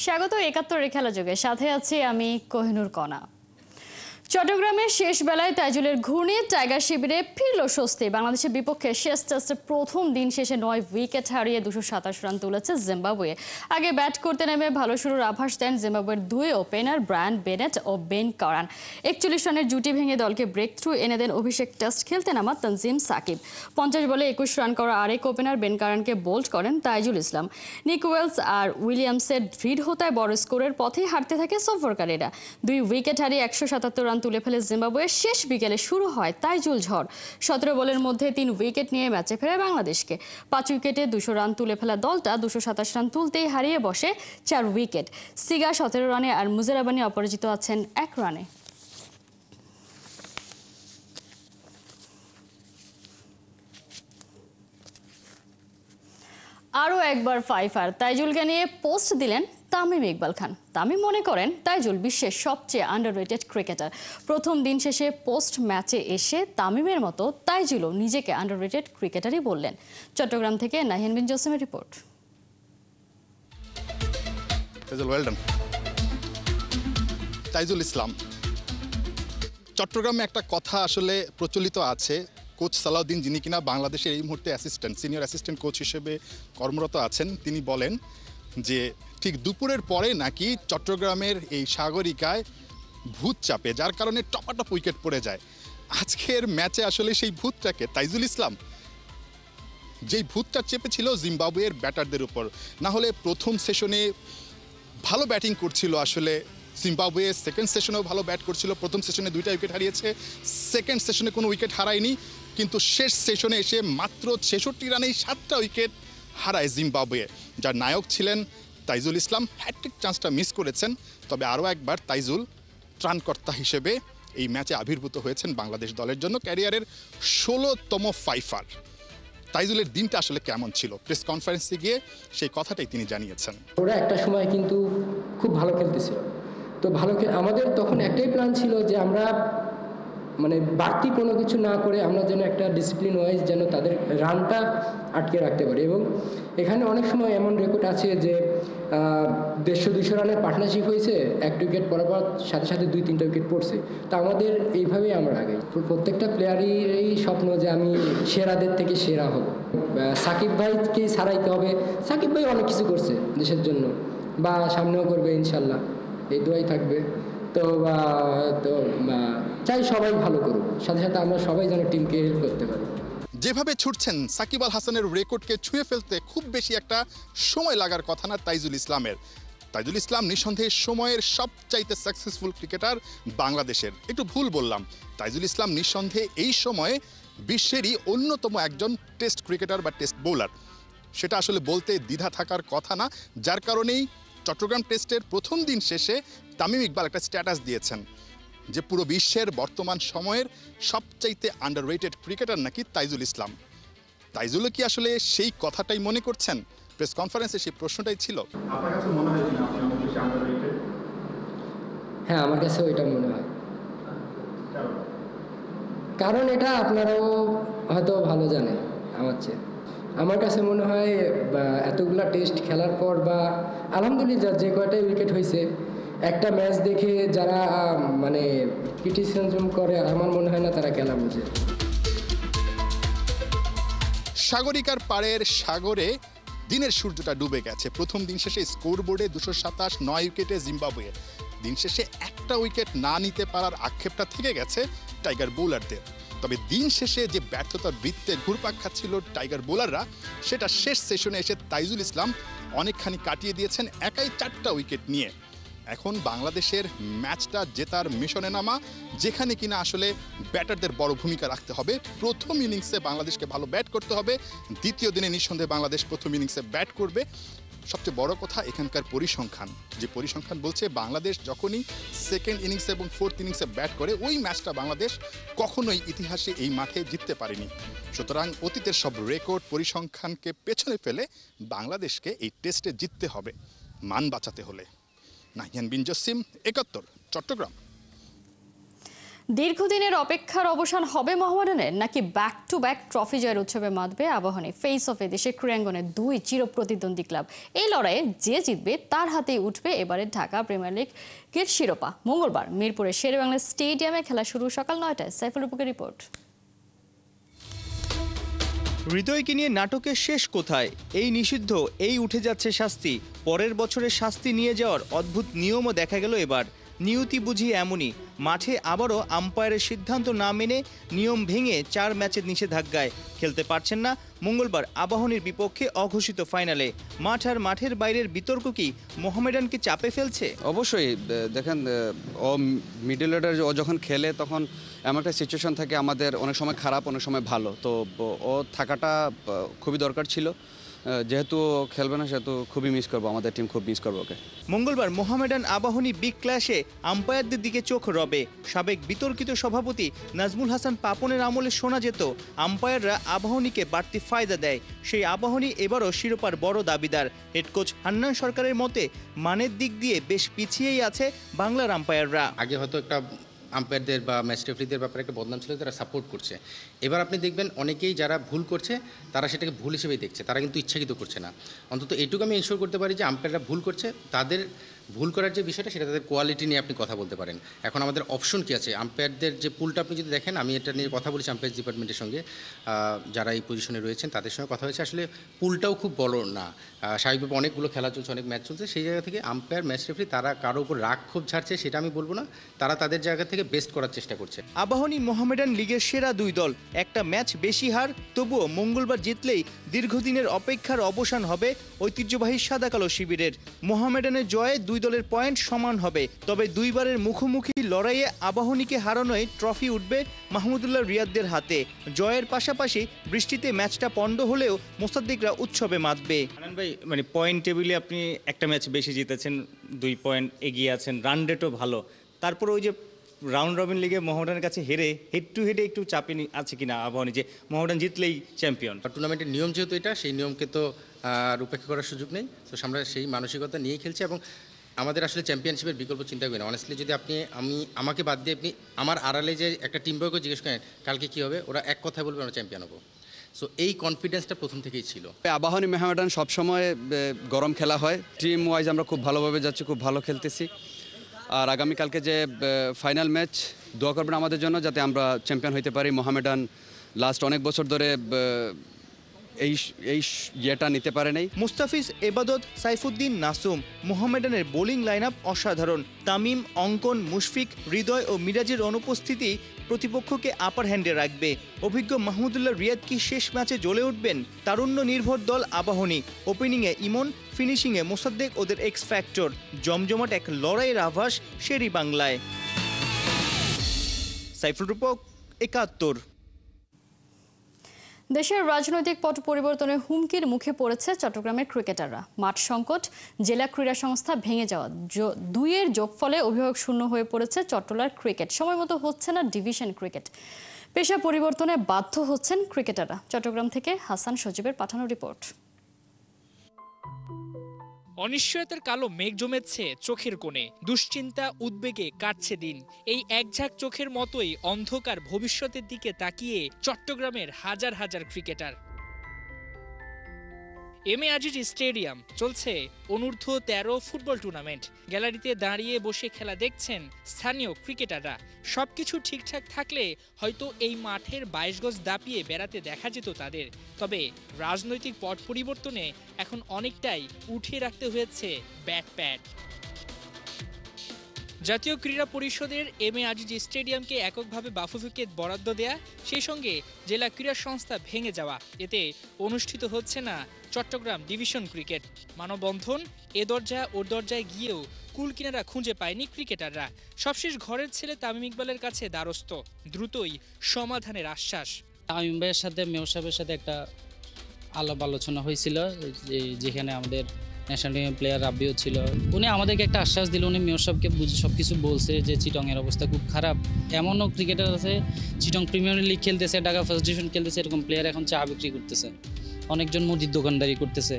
স্বাগত ৭১ খেলা যোগে, সাথে আছি আমি কোহিনুর কণা। চট্টগ্রামের শেষ বেলায় তাইজুলের ঘূর্ণি টাইগার শিবিরে ফিরল স্বস্তি। বাংলাদেশের বিপক্ষে শেষ টেস্টের প্রথম দিন শেষে ৯ উইকেট হারিয়ে ২২৭ রান তুলেছে জিম্বাবুয়ে। আগে ব্যাট করতে নেমে ভালো শুরুর আভাস দেন জিম্বাবুয়ের দুই ওপেনার ব্রায়ান বেনেট ও বেন কারান। ৪১ রানের জুটি ভেঙে দলকে ব্রেক থ্রু এনে দেন অভিষেক টেস্ট খেলতে নামা তানজিম সাকিব। ৫০ বলে ২১ রান করা আরেক ওপেনার বেন কারানকে বোল্ড করেন তাইজুল ইসলাম। নিক ওয়েলস আর উইলিয়ামসের দৃঢ়তায় বড় স্কোরের পথেই হারতে থাকে সফরকারীরা। ২ উইকেট হারিয়ে ১৭৭ রান তুলে ফেলে জিম্বাবুয়ে। শেষ বিকেলে শুরু হয় তাইজুল ঝড়। ১৭ বলের মধ্যে ৩ উইকেট নিয়ে ম্যাচে ফেরে বাংলাদেশকে। ৫ উইকেটে ২০০ রান তুলে ফেলা দলটা ২২৭ রান তুলতেই হারিয়ে বসে ৪ উইকেট। সিগা ১৭ রানে আর মুজেরাবানি অপরাজিত আছেন ১ রানে। আরও একবার ফাইফার তাইজুলকে নিয়ে পোস্ট দিলেন তামিম ইকবাল খান। তামিম মনে করেন তাইজুল বিশ্বের সবচেয়ে আন্ডাররেটেড ক্রিকেটার। প্রথম দিন শেষে পোস্ট ম্যাচে এসে তামিমের মতো তাইজুলও নিজেকে আন্ডাররেটেড ক্রিকেটারই বললেন। চট্টগ্রাম থেকে নাহিয়ান বিন জসিমের রিপোর্ট। তাইজুল ইসলাম। চট্টগ্রামে একটা কথা আসলে প্রচলিত আছে, কোচ সালাউদ্দিন, যিনি কিনা বাংলাদেশের এই মুহূর্তে সিনিয়র অ্যাসিস্ট্যান্ট কোচ হিসেবে কর্মরত আছেন, তিনি বলেন যে ঠিক দুপুরের পরে নাকি চট্টগ্রামের এই সাগরিকায় ভূত চাপে, যার কারণে টপাটপ উইকেট পড়ে যায়। আজকের ম্যাচে আসলে সেই ভূতটাকে তাইজুল ইসলাম, যেই ভূতটা চেপেছিল জিম্বাবুয়ের ব্যাটারদের উপর। না হলে প্রথম সেশনে ভালো ব্যাটিং করছিল আসলে জিম্বাবুয়ে, সেকেন্ড সেশনেও ভালো ব্যাট করছিল। প্রথম সেশনে 2টা উইকেট হারিয়েছে, সেকেন্ড সেশনে কোনো উইকেট হারায়নি, কিন্তু শেষ সেশনে এসে মাত্র ৬৬ রানেই 7টা উইকেট হারায় জিম্বাবুয়ে, যার নায়ক ছিলেন তাইজুল ইসলাম। হ্যাট্রিক চান্সটা মিস করেছেন, তবে আরও একবার তাইজুল ত্রাণকর্তা হিসেবে এই ম্যাচে আবির্ভূত হয়েছেন বাংলাদেশ দলের জন্য। ক্যারিয়ারের 16তম ফাইফার। তাইজুলের দিনটা আসলে কেমন ছিল, প্রেস কনফারেন্সে গিয়ে সেই কথাটাই তিনি জানিয়েছেন। ওরা একটা সময় কিন্তু খুব ভালো খেলতেছিল, তো আমাদের তখন একটাই প্ল্যান ছিল যে আমরা মানে বাড়তি কোনো কিছু না করে আমরা যেন একটা ডিসিপ্লিন ওয়াইজ যেন তাদের রানটা আটকে রাখতে পারি। এবং এখানে অনেক সময় এমন রেকর্ড আছে যে ১৫০-২০০ রানের পার্টনারশিপ হয়েছে, 1 উইকেট পর সাথে সাথে 2-3টা উইকেট পড়ছে। তো আমাদের এইভাবেই আমরা আগে প্রত্যেকটা প্লেয়ারেরই স্বপ্ন যে আমি সেরাদের থেকে সেরা হব। সাকিব ভাইকে ছাড়াইতে হবে। সাকিব ভাই অনেক কিছু করছে দেশের জন্য, বা সামনেও করবে ইনশাল্লাহ, এই দোয়াই থাকবে। তো চাই সবাই ভালো করুক, সাথে সাথে আমরা সবাই যেন টিমকে হেল্প করতে পারি। যেভাবে ছুটছেন সাকিব আল হাসানের রেকর্ডকে ছুঁয়ে ফেলতে খুব বেশি একটা সময় লাগার কথা না তাইজুল ইসলামের। তাইজুল ইসলাম নিঃসন্দেহে সময়ের সবচাইতে সাকসেসফুল ক্রিকেটার বাংলাদেশের। একটু ভুল বললাম, তাইজুল ইসলাম নিঃসন্দেহে এই সময়ে বিশ্বেরই অন্যতম একজন টেস্ট ক্রিকেটার বা টেস্ট বোলার। সেটা আসলে বলতে দ্বিধা থাকার কথা না, যার কারণেই চট্টগ্রাম টেস্টের প্রথম দিন শেষে তামিম ইকবাল একটা স্ট্যাটাস দিয়েছেন যে পুরো বিশ্বের বর্তমান সময়ের সবচাইতে আন্ডাররেটেড ক্রিকেটার নাকি তাইজুল ইসলাম। তাইজুলও কি আসলে সেই কথাটাই মনে করছেন? প্রেস কনফারেন্সে সেই প্রশ্নটাই ছিল। হ্যাঁ, আমার কাছেও এটা মনে হয়, কারণ এটা আপনারাও হয়তো ভালো জানেন আমার চেয়ে। আমার কাছে মনে হয় এতগুলা টেস্ট খেলার পর বা আলহামদুলিল্লাহ যে কয়টাই উইকেট হয়েছে, একটা ম্যাচ দেখে যারা মানে ক্রিটিসিজম করে, আমার মনে হয় না তারা খেলা বুঝে। সাগরিকার পাড়ের সাগরে দিনের সূর্যটা ডুবে গেছে। প্রথম দিন শেষে স্কোর বোর্ডে ২২৭, ৯ উইকেটে জিম্বাবুয়ে। দিন শেষে একটা উইকেট না নিতে পারার আক্ষেপটা থেকে গেছে টাইগার বোলারদের। তবে দিন শেষে যে ব্যর্থতার বৃত্তে ঘুরপাক খাচ্ছিল টাইগার বোলাররা, সেটা শেষ সেশনে এসে তাইজুল ইসলাম অনেকখানি কাটিয়ে দিয়েছেন একাই 4টা উইকেট নিয়ে। এখন বাংলাদেশের ম্যাচটা জেতার মিশনে নামা, যেখানে কিনা আসলে ব্যাটারদের বড় ভূমিকা রাখতে হবে। প্রথম ইনিংসে বাংলাদেশকে ভালো ব্যাট করতে হবে, দ্বিতীয় দিনে নিঃসন্দেহে বাংলাদেশ প্রথম ইনিংসে ব্যাট করবে। সবচেয়ে বড় কথা এখানকার পরিসংখ্যান, যে পরিসংখ্যান বলছে বাংলাদেশ যখনই সেকেন্ড ইনিংসে এবং ফোর্থ ইনিংসে ব্যাট করে, ওই ম্যাচটা বাংলাদেশ কখনোই ইতিহাসে এই মাঠে জিততে পারেনি। সুতরাং অতীতের সব রেকর্ড পরিসংখ্যানকে পেছনে ফেলে বাংলাদেশকে এই টেস্টে জিততে হবে মান বাঁচাতে হলে। নাহিয়ান বিন জসিম, ৭১, চট্টগ্রাম। দীর্ঘদিনের অপেক্ষার অবসান হবে মোহামেডানের, নাকি ব্যাক টু ব্যাক ট্রফি জয়ের উৎসবে মাতবে আবাহনী? ফেস অফে দেশের ক্রীড়াঙ্গনের দুই চিরপ্রতিদ্বন্দ্বী ক্লাব, এই লড়াইয়ে যে জিতবে তার হাতেই উঠবে এবারের ঢাকা প্রিমিয়ার লিগের শিরোপা। মঙ্গলবার মিরপুরের শেরেবাংলা স্টেডিয়ামে খেলা শুরু সকাল 9টায়। সাইফুল রূপকের রিপোর্ট। হৃদয়কে নিয়ে নাটকের শেষ কোথায়? এই নিষিদ্ধ, এই উঠে যাচ্ছে শাস্তি। পরের বছরের শাস্তি নিয়ে যাওয়ার অদ্ভুত নিয়মও দেখা গেল এবার। নিয়তি বুঝি এমনই, মাঠে আবারও আম্পায়ারের সিদ্ধান্ত না মেনে নিয়ম ভেঙে 4 ম্যাচের নিষেধাজ্ঞায় খেলতে পারছেন না মঙ্গলবার আবাহনীর বিপক্ষে অঘোষিত ফাইনালে। মাঠ আর মাঠের বাইরের বিতর্ক কি মোহামেডানকে চাপে ফেলছে? অবশ্যই দেখেন, ও মিডল অর্ডার ও যখন খেলে তখন এমন একটা সিচুয়েশন থাকে, আমাদের অনেক সময় খারাপ অনেক সময় ভালো, তো ও থাকাটা খুবই দরকার ছিল। যেহেতু ও খেলবে না সেহেতু খুবই মিস করবো, আমাদের টিম খুব মিস করবো ওকে। মঙ্গলবার মোহামেডান আবাহনী বিগ ক্ল্যাশে আম্পায়ারদের দিকে চোখ রবে। সাবেক বিতর্কিত সভাপতি নাজমুল হাসান পাপনের আমলে শোনা যেত আম্পায়াররা আবাহনীকে বাড়তি ফায়দা দেয়। সেই আবাহনী এবারও শিরোপার বড় দাবিদার। হেড কোচ হান্নান সরকারের মতে মানের দিক দিয়ে বেশ পিছিয়েই আছে বাংলার আম্পায়াররা। আগে হয়তো একটা আম্পায়ারদের বা ম্যাচ রেফারিদের ব্যাপারে একটা বদনাম ছিল, তারা সাপোর্ট করছে। এবার আপনি দেখবেন অনেকেই যারা ভুল করছে তারা সেটাকে ভুল হিসেবেই দেখছে, তারা কিন্তু ইচ্ছাকৃত করছে না। অন্তত এটুকু আমি ইনশোর করতে পারি যে আম্পায়াররা ভুল করছে, তাদের ভুল করার যে বিষয়টা সেটা তাদের কোয়ালিটি নিয়ে আপনি কথা বলতে পারেন। এখন আমাদের অপশন কী আছে? আম্পায়ারদের যে পুলটা আপনি যদি দেখেন, আমি এটা নিয়ে কথা বলেছি আম্পায়ার ডিপার্টমেন্টের সঙ্গে, যারা এই পজিশনে রয়েছেন তাদের সঙ্গে কথা হয়েছে। আসলে পুলটাও খুব বড় না, স্বাভাবিকভাবে অনেকগুলো খেলা চলছে, অনেক ম্যাচ চলছে। সেই জায়গা থেকে আম্পায়ার ম্যাচ রেফারি তারা কারো উপর রাগ ক্ষোভ ঝাড়ছে সেটা আমি বলবো না, তারা তাদের জায়গা থেকে বেস্ট করার চেষ্টা করছে। আবাহনী মোহামেডান লিগের সেরা দুই দল, একটা ম্যাচ বেশি হার, তবুও মঙ্গলবার জিতলেই দীর্ঘদিনের অপেক্ষার অবসান হবে ঐতিহ্যবাহী সাদা কালো শিবিরের। মোহামেডানের জয়ে দুই দলের পয়েন্ট সমান হবে, তবে দুইবারের মুখোমুখি লড়াইয়ে আবাহনীকে হারানোয় ট্রফি উঠবে মাহমুদুল্লাহ রিয়াদদের হাতে। জয়ের পাশাপাশি বৃষ্টিতে ম্যাচটা পণ্ড হলেও মোসাদ্দিকরা উৎসবে মাতবে। হান্নান ভাই, মানে পয়েন্ট টেবিলে আপনি একটা ম্যাচ বেশি জিতেছেন, 2 পয়েন্ট এগিয়ে আছেন, রান রেটও ভালো, তারপর ওই যে রাউন্ড রবিন লিগে মোহামেডানের কাছে হেরে হেড টু হেডে একটু চাপে আছে কিনা আবাহনী, যে মোহামেডান জিতলেই চ্যাম্পিয়ন? টুর্নামেন্টের নিয়ম যেহেতু এটা, সেই নিয়মকে তো আর উপেক্ষা করার সুযোগ নেই। তো আমরা সেই মানসিকতা নিয়েই খেলছি এবং আমাদের আসলে চ্যাম্পিয়নশিপের বিকল্প চিন্তা করি না। অনেস্টলি যদি আপনি আমাকে বাদ দিয়ে আপনি আমার আড়ালে যে একটা টিম বয়কে জিজ্ঞেস করেন কালকে কী হবে, ওরা এক কথায় বলবে আমরা চ্যাম্পিয়ন হবো। সো এই কনফিডেন্সটা প্রথম থেকেই ছিল। আবাহনী মোহামেডান সবসময় গরম খেলা হয়, টিম ওয়াইজ আমরা খুব ভালোভাবে যাচ্ছি, খুব ভালো খেলতেছি। আর আগামীকালকে যে ফাইনাল ম্যাচ, দোয়া করবেন আমাদের জন্য যাতে আমরা চ্যাম্পিয়ন হতে পারি। মোহামেডান লাস্ট অনেক বছর ধরে এই ইয়েটা নিতে পারে নাই। মুস্তাফিজ, এবাদত, সাইফুদ্দিন, নাসুম, মোহামেডানের বোলিং লাইন আপ অসাধারণ। তামিম, অঙ্কন, মুশফিক, হৃদয় ও মিরাজের অনুপস্থিতি প্রতিপক্ষকে আপার হ্যান্ডে রাখবে। অভিজ্ঞ মাহমুদুল্লাহ রিয়াদ কি শেষ ম্যাচে জ্বলে উঠবেন? তারুণ্য নির্ভর দল আবাহনী। ওপেনিংয়ে ইমন, ফিনিশিংয়ে মোসাদ্দেক ওদের এক্স ফ্যাক্টর। জমজমাট এক লড়াইয়ের আভাস শেরি বাংলায়। সাইফুল রূপক, ৭১। দেশের রাজনৈতিক পট পরিবর্তনের হুমকির মুখে পড়েছে চট্টগ্রামের ক্রিকেটাররা। মাঠ সংকট, জেলা ক্রীড়া সংস্থা ভেঙে যাওয়া, দুইয়ের যোগফলে অভিভাবক শূন্য হয়ে পড়েছে চট্টলার ক্রিকেট। সময় মতো হচ্ছে না ডিভিশন ক্রিকেট। পেশা পরিবর্তনে বাধ্য হচ্ছেন ক্রিকেটাররা। চট্টগ্রাম থেকে হাসান সজীবের পাঠানো রিপোর্ট। অনিশ্চয়তার কালো মেঘ জমেছে চোখের কোণে, দুশ্চিন্তা উদ্বেগে কাটছে দিন। এই একঝাঁক চোখের মতোই অন্ধকার ভবিষ্যতের দিকে তাকিয়ে চট্টগ্রামের হাজার হাজার cricketer. M A Azizi stadium চলছে অনূর্ধ্ব 13 ফুটবল টুর্নামেন্ট। গ্যালারিতে দাঁড়িয়ে বসে খেলা দেখছেন স্থানীয় ক্রিকেটাররা। সবকিছু ঠিকঠাক থাকলে হয়তো এই মাঠের 22 গজ দাপিয়ে বেড়াতে দেখা যেত তাদের। তবে রাজনৈতিক পট পরিবর্তনে এখন অনেকটাই উঠিয়ে রাখতে হয়েছে ব্যাট প্যাড। জাতীয় ক্রীড়া পরিষদের এম এ আজিজি স্টেডিয়ামকে এককভাবে বাফুফেকে বরাদ্দ দেয়া, সেই সঙ্গে জেলা ক্রীড়া সংস্থা ভেঙে যাওয়া, এতে অনুষ্ঠিত হচ্ছে না চট্টগ্রাম ডিভিশন ক্রিকেট। মানববন্ধন, এ দরজা ওর দরজায় গিয়েও কুল কিনারা খুঁজে পায়নি ক্রিকেটাররা। সবশেষ ঘরের ছেলে তামিম ইকবালের কাছে দ্বারস্থ, দ্রুতই সমাধানের আশ্বাস। তামিম ভাইয়ের সাথে মেয়র সাহেবের সাথে একটা আলাপ আলোচনা হয়েছিল, যেখানে আমাদের ন্যাশনাল টিমের প্লেয়ার রাব্বিও ছিল। উনি আমাদেরকে একটা আশ্বাস দিল, উনি মেয়র সাহেবকে বুঝে সব কিছু বলছে যে চিটংয়ের অবস্থা খুব খারাপ। এমনও ক্রিকেটার আছে চিটং প্রিমিয়ার লিগ খেলতেছে, ঢাকা ফার্স্ট ডিভিশন খেলতেছে, এরকম প্লেয়ার এখন চা বিক্রি করতেছে, অনেকজন মুদির দোকানদারি করতেছে,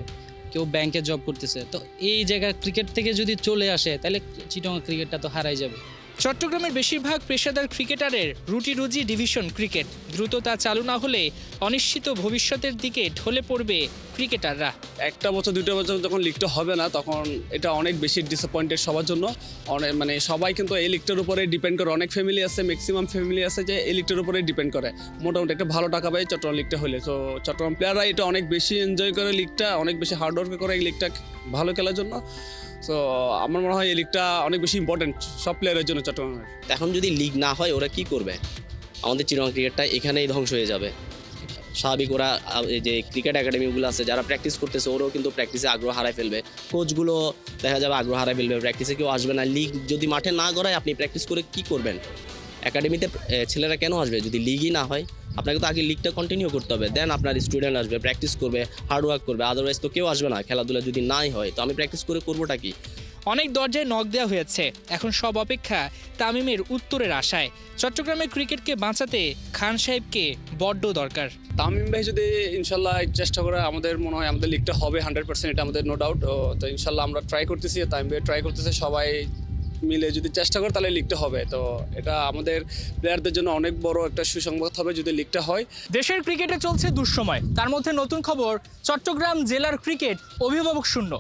কেউ ব্যাংকে জব করতেছে। তো এই জায়গায় ক্রিকেট থেকে যদি চলে আসে তাহলে চিটং ক্রিকেটটা তো হারাই যাবে। চট্টগ্রামের বেশিরভাগ পেশাদার ক্রিকেটারের রুটি রুজি ডিভিশন ক্রিকেট। দ্রুত তা চালু না হলে অনিশ্চিত ভবিষ্যতের দিকে ঢলে পড়বে ক্রিকেটাররা। একটা বছর 2টা বছর যখন লিগটা হবে না তখন এটা অনেক বেশি ডিসঅ্যাপয়েন্টেড সবার জন্য। মানে সবাই কিন্তু এই লিগটার উপরে ডিপেন্ড করে। অনেক ফ্যামিলি আছে, ম্যাক্সিমাম ফ্যামিলি আছে যে এই লিগটার উপরে ডিপেন্ড করে। মোটামুটি একটা ভালো টাকা পায় চট্টগ্রাম লিগটা হলে। তো চট্টগ্রাম প্লেয়াররা এটা অনেক বেশি এনজয় করে, লিগটা অনেক বেশি হার্ডওয়ার্ক করে এই লিগটা ভালো খেলার জন্য। সো আমার মনে হয় এই লিগটা অনেক বেশি ইম্পর্টেন্ট সব প্লেয়ারের জন্য চট্টগ্রামের। এখন যদি লিগ না হয় ওরা কি করবে? আমাদের চিটাগং ক্রিকেটটা এখানেই ধ্বংস হয়ে যাবে। স্বাভাবিক ওরা যে ক্রিকেট একাডেমিগুলো আছে যারা প্র্যাকটিস করতেছে ওরাও কিন্তু প্র্যাকটিসে আগ্রহ হারায় ফেলবে। কোচগুলো দেখা যাবে আগ্রহ হারায় ফেলবে, প্র্যাকটিসে কেউ আসবে না। লিগ যদি মাঠে না গড়ায় আপনি প্র্যাকটিস করে কি করবেন? একাডেমিতে ছেলেরা কেন আসবে যদি লিগই না হয়? আপনাকে তো আগে লিগটা কন্টিনিউ করতে হবে, দেন আপনার স্টুডেন্ট আসবে, প্র্যাকটিস করবে, হার্ডওয়ার্ক করবে। আদারওয়াইজ তো কেউ আসবে না। খেলাধুলা যদি নাই হয় তো আমি প্র্যাকটিস করে করবোটা কি? অনেক দরজায় নক দেওয়া হয়েছে, এখন সব অপেক্ষা তামিমের উত্তরের আশায়। চট্টগ্রামের ক্রিকেটকে বাঁচাতে খান সাহেবকে বড্ড দরকার। তামিম ভাই যদি ইনশাল্লাহ চেষ্টা করে আমাদের মনে হয় আমাদের লিগটা হবে 100%, এটা আমাদের নো ডাউট। তো ইনশাল্লাহ আমরা ট্রাই করতেছি, তামিম ভাই ট্রাই করতেছে, সবাই মিলে যদি চেষ্টা করে তাহলে লিগটা হবে। তো এটা আমাদের প্লেয়ারদের জন্য অনেক বড় একটা সুসংবাদ হবে যদি লিগটা হয়। দেশের ক্রিকেটে চলছে দুঃসময়, তার মধ্যে নতুন খবর চট্টগ্রাম জেলার ক্রিকেট অভিভাবক শূন্য।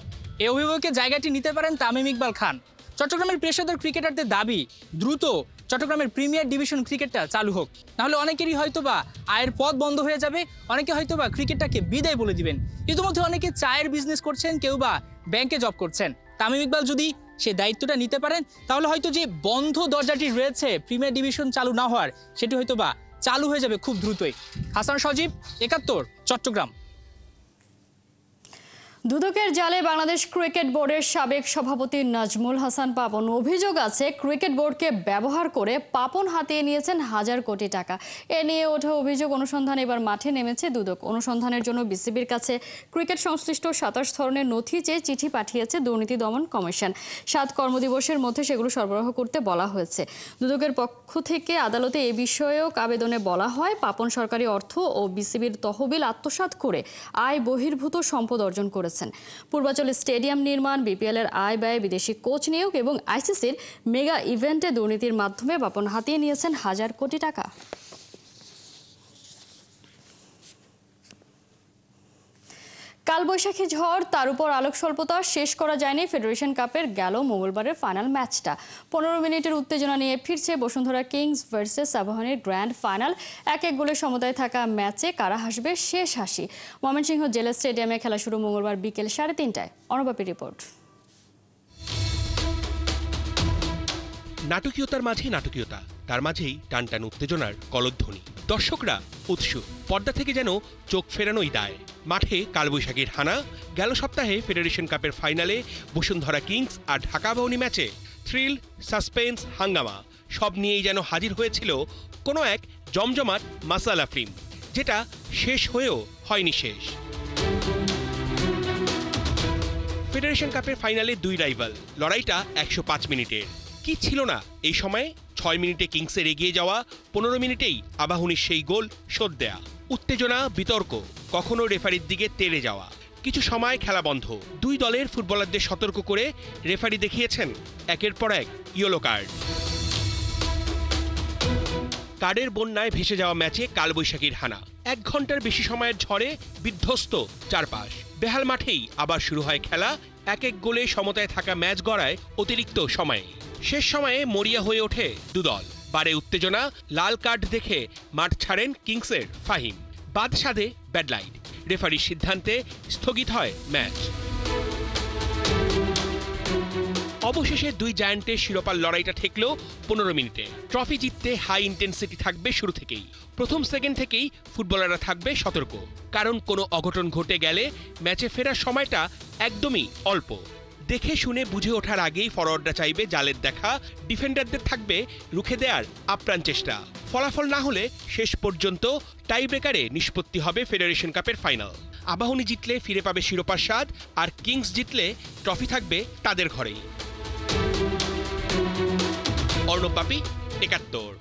এই অভিভাবকের জায়গাটি নিতে পারেন তামিম ইকবাল খান। চট্টগ্রামের পেশাদার ক্রিকেটারদের দাবি দ্রুত চট্টগ্রামের প্রিমিয়ার ডিভিশন ক্রিকেটটা চালু হোক, নাহলে অনেকেরই হয়তোবা আয়ের পথ বন্ধ হয়ে যাবে, অনেকে হয়তোবা ক্রিকেটটাকে বিদায় বলে দিবেন। ইতিমধ্যে অনেকে চায়ের বিজনেস করছেন, কেউ বা ব্যাংকে জব করছেন। তামিম ইকবাল যদি সে দায়িত্বটা নিতে পারেন তাহলে হয়তো যে বন্ধ দরজাটি রয়েছে প্রিমিয়ার ডিভিশন চালু না হওয়ার, সেটি হয়তোবা চালু হয়ে যাবে খুব দ্রুতই। হাসান সজীব, ৭১, চট্টগ্রাম। দুদকের জালে বাংলাদেশ ক্রিকেট বোর্ডের সাবেক সভাপতি নাজমুল হাসান পাপন। অভিযোগ আছে ক্রিকেট বোর্ডকে ব্যবহার করে পাপন হাতিয়ে নিয়েছেন হাজার কোটি টাকা। এ নিয়ে ওঠা অভিযোগ অনুসন্ধানে এবার মাঠে নেমেছে দুদক। অনুসন্ধানের জন্য বিসিবির কাছে ক্রিকেট সংশ্লিষ্ট ২৭ ধরনের নথি চেয়ে চিঠি পাঠিয়েছে দুর্নীতি দমন কমিশন। ৭ কর্মদিবসের মধ্যে সেগুলো সরবরাহ করতে বলা হয়েছে। দুদকের পক্ষ থেকে আদালতে এ বিষয়েও আবেদনে বলা হয়, পাপন সরকারি অর্থ ও বিসিবির তহবিল আত্মসাৎ করে আয় বহির্ভূত সম্পদ অর্জন করেছে। পূর্বাচল স্টেডিয়াম নির্মাণ, বিপিএল এর আয় ব্যয়, বিদেশি কোচ নিয়োগ এবং আইসিসির মেগা ইভেন্টে দুর্নীতির মাধ্যমে পাপন হাতিয়ে নিয়েছেন হাজার কোটি টাকা। কালবৈশাখী ঝড়, তার উপর আলোক স্বল্পতা, শেষ করা যায়নি ফেডারেশন কাপের গেল মঙ্গলবারের ফাইনাল ম্যাচটা। ১৫ মিনিটের উত্তেজনা নিয়ে ফিরছে বসুন্ধরা কিংস ভার্সেস আবাহনীর গ্র্যান্ড ফাইনাল। ১-১ গোলে সমতায় থাকা ম্যাচে কারা হাসবে শেষ হাসি? ময়মনসিংহ জেলা স্টেডিয়ামে খেলা শুরু মঙ্গলবার বিকেল ৩:৩০টায়। অনুবাপী রিপোর্ট। নাটকীয়তার মাঝে নাটকীয়তা, তার মাঝেই টানটান উত্তেজনার কলধ্বনি। দর্শকরা উৎসুক, পর্দা থেকে যেন চোখ ফেরানোই দায়। মাঠে কালবৈশাখীর হানা। গেল সপ্তাহে ফেডারেশন কাপের ফাইনালে বসুন্ধরা কিংস আর ঢাকা আবাহনী ম্যাচে থ্রিল, সাসপেন্স, হাঙ্গামা সব নিয়েই যেন হাজির হয়েছিল কোনো এক জমজমাট মাসালা ফিল্ম, যেটা শেষ হয়েও হয়নি শেষ। ফেডারেশন কাপের ফাইনালে দুই রাইভাল, লড়াইটা ১০৫ মিনিটের। কি ছিল না এই সময়ে? ৬ মিনিটে কিংসের এগিয়ে যাওয়া, ১৫ মিনিটেই আবাহনীর সেই গোল শোধ দেয়া। উত্তেজনা, বিতর্ক, কখনো রেফারির দিকে তেড়ে যাওয়া। কিছু সময় খেলা বন্ধ। দুই দলের ফুটবলারদের সতর্ক করে রেফারি দেখিয়েছেন একের পর এক ইয়েলো কার্ড। কার্ডের বন্যায় ভেসে যাওয়া ম্যাচে কালবৈশাখীর হানা। ১ ঘন্টার বেশি সময়ের ঝড়ে বিধ্বস্ত চারপাশ। বেহাল মাঠেই আবার শুরু হয় খেলা। ১-১ গোলে সমতায় থাকা ম্যাচ গড়ায় অতিরিক্ত সময়ে। শেষ সময়ে মরিয়া হয়ে ওঠে দুদল। বাড়ে উত্তেজনা, লাল কার্ড দেখে মাঠ ছাড়েন কিংসের ফাহিম। বাদ সাধে ব্যাড লাইট। রেফারির সিদ্ধান্তে স্থগিত হয় ম্যাচ। অবশেষে দুই জায়ান্টের শিরোপার লড়াইটা ঠেকল ১৫ মিনিটে। ট্রফি জিততে হাই ইন্টেন্সিটি থাকবে শুরু থেকেই। প্রথম সেকেন্ড থেকেই ফুটবলাররা থাকবে সতর্ক, কারণ কোনো অঘটন ঘটে গেলে ম্যাচে ফেরার সময়টা একদমই অল্প। দেখে শুনে বুঝে ওঠার আগেই ফরওয়ার্ডরা চাইবে জালের দেখা, ডিফেন্ডারদের থাকবে রুখে দেওয়ার আপ্রাণ চেষ্টা। ফলাফল না হলে শেষ পর্যন্ত টাই ব্রেকারে নিষ্পত্তি হবে ফেডারেশন কাপের ফাইনাল। আবাহনী জিতলে ফিরে পাবে শিরোপার স্বাদ, আর কিংস জিতলে ট্রফি থাকবে তাদের ঘরেই। অর্ণব বাপি, ৭১।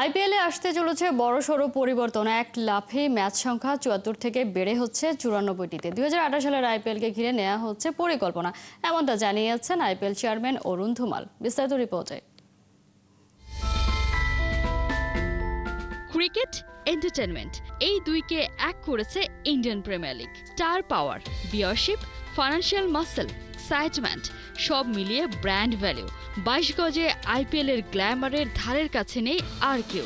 আইপিএলে আসতে চলেছে বড়সড় পরিবর্তন। এক লাফে ম্যাচ সংখ্যা ৭৪ থেকে বেড়ে হচ্ছে ৯৪টিতে। ২০২৮ সালের আইপিএলকে ঘিরে নেওয়া হচ্ছে পরিকল্পনা, এমনটা জানিয়েছেন আইপিএল চেয়ারম্যান অরুণ ধুমাল। বিস্তারিত রিপোর্টে। ক্রিকেট, এন্টারটেনমেন্ট এই দুইকে এক করেছে ইন্ডিয়ান প্রিমিয়ার লিগ। স্টার পাওয়ার, ভিউয়ারশিপ, ফাইন্যান্সিয়াল মাসল, এক্সাইটমেন্ট সব মিলিয়ে ব্র্যান্ড ভ্যালু। ২২ গজে আইপিএল এর গ্ল্যামারের ধারের কাছে নেই আর কেউ।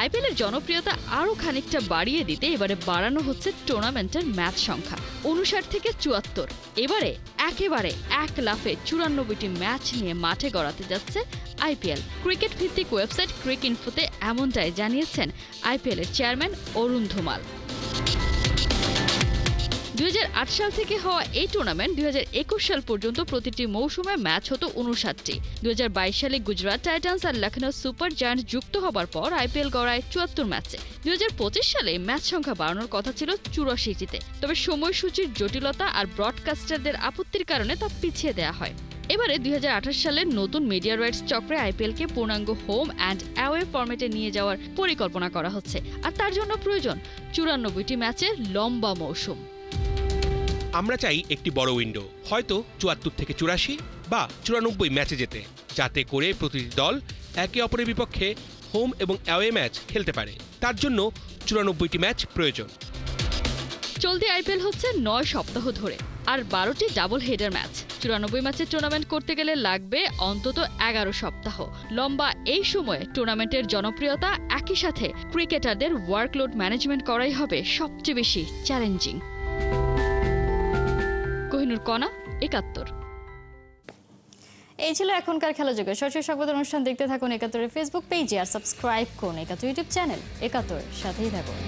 আইপিএল এর জনপ্রিয়তা আরও খানিকটা বাড়িয়ে দিতে এবারে বাড়ানো হচ্ছে টুর্নামেন্টের ম্যাচ সংখ্যা ৫৯ থেকে ৭৪। এবারে একেবারে এক লাফে ৯৪টি ম্যাচ নিয়ে মাঠে গড়াতে যাচ্ছে আইপিএল। ক্রিকেট ভিত্তিক ওয়েবসাইট ক্রিকইনফোতে এমনটাই জানিয়েছেন আইপিএল এর চেয়ারম্যান অরুণ ধুমাল। ২০০৮ সাল থেকে হওয়া এই টুর্নামেন্ট ২০২১ সাল পর্যন্ত প্রতিটি মৌসুমে ম্যাচ হতো ৫৯টি। ২০২২ সালে গুজরাট টাইটান্স আর লখনৌ সুপার জায়ান্টস যুক্ত হবার পর আইপিএল গড়ায় ৭৪ ম্যাচে। ২০২৫ সালে ম্যাচ সংখ্যা বাড়ানোর কথা ছিল ৮৪টিতে, তবে সময়সূচির জটিলতা আর ব্রডকাস্টারদের আপত্তির কারণে তা পিছিয়ে দেওয়া হয়। এবারে ২০২৮ সালের নতুন মিডিয়া রাইটস চক্রে আইপিএলকে পূর্ণাঙ্গ হোম অ্যান্ড অ্যাওয়ে ফরম্যাটে নিয়ে যাওয়ার পরিকল্পনা করা হচ্ছে, আর তার জন্য প্রয়োজন ৯৪টি ম্যাচের লম্বা মৌসুম। আমরা চাই একটি বড় উইন্ডো, হয়তো ৭৪ থেকে ৮৪ বা ৯৪ ম্যাচে যেতে, যাতে করে প্রতিটি দল একে অপরের বিপক্ষে হোম এবং অ্যাওয়ে ম্যাচ খেলতে পারে। তার জন্য ৯৪টি ম্যাচ প্রয়োজন। চলতি আইপিএল হচ্ছে ৯ সপ্তাহ ধরে, আর ১২টি ডাবল হেডার ম্যাচ। ৯৪ ম্যাচের টুর্নামেন্ট করতে গেলে লাগবে অন্তত ১১ সপ্তাহ। লম্বা এই সময়ে টুর্নামেন্টের জনপ্রিয়তা, একই সাথে ক্রিকেটারদের ওয়ার্কলোড ম্যানেজমেন্ট করাই হবে সবচেয়ে বেশি চ্যালেঞ্জিং। কোহিনুর কণা, ৭১। এই ছিল এখনকার খেলা যুগে। সরাসরি সংবাদ অনুষ্ঠান দেখতে থাকুন ৭১-এর ফেসবুক পেজে, আর সাবস্ক্রাইব করুন ৭১ ইউটিউব চ্যানেল। ৭১-এর সাথেই থাকুন।